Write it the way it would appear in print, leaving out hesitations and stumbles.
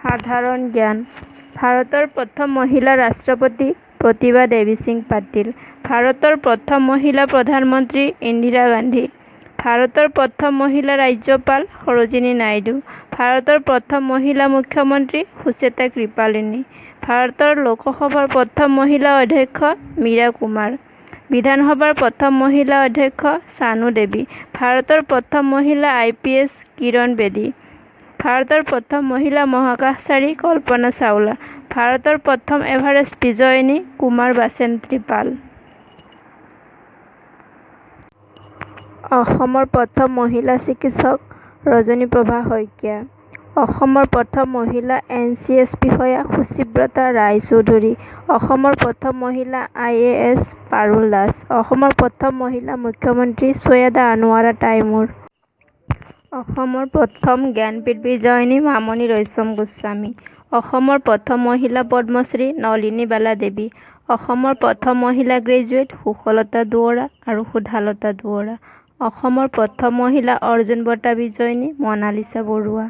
সাধাৰণ জ্ঞান। ভাৰতৰ প্ৰথম মহিলা ৰাষ্ট্ৰপতি প্ৰতিভা দেৱী সিং পাটিল। ভাৰতৰ প্ৰথম মহিলা প্ৰধানমন্ত্ৰী ইন্দিৰা গান্ধী। ভাৰতৰ প্ৰথম মহিলা ৰাজ্যপাল সৰোজিনী নাইডু। ভাৰতৰ প্ৰথম মহিলা মুখ্যমন্ত্ৰী সুচেতা কৃপালিনী। ভাৰতৰ লোকসভাৰ প্ৰথম মহিলা অধ্যক্ষ মীৰা কুমাৰ। বিধানসভাৰ প্ৰথম মহিলা অধ্যক্ষ চানু দেৱী। ভাৰতৰ প্ৰথম মহিলা IPS কিৰণ বেদী। ভাৰতৰ প্ৰথম মহিলা মহাকাশচাৰী কল্পনা চাওলা। ভাৰতৰ প্ৰথম এভাৰেষ্ট বিজয়িনী কুমাৰ বাসেন্দ্ৰী পাল। অসমৰ প্ৰথম মহিলা চিকিৎসক ৰজনীপ্ৰভা শইকীয়া। অসমৰ প্ৰথম মহিলা NCS বিষয়া সুচিব্ৰতা ৰায়চৌধুৰী। অসমৰ প্ৰথম মহিলা IAS পাৰুল দাস। অসমৰ প্ৰথম মহিলা মুখ্যমন্ত্ৰী ছৈয়দা আনোৱাৰা তাইমুৰ। অসমৰ প্ৰথম জ্ঞানপীঠ বিজয়িনী মামণি ৰয়ছম গোস্বামী। অসমৰ প্ৰথম মহিলা পদ্মশ্ৰী নলিনীবালা দেৱী। অসমৰ প্ৰথম মহিলা গ্ৰেজুৱেট সুষলতা দুৱৰা আৰু সুধালতা দুৱৰা। অসমৰ প্ৰথম মহিলা অৰ্জুন বঁটা বিজয়িনী মনালিছা বৰুৱা।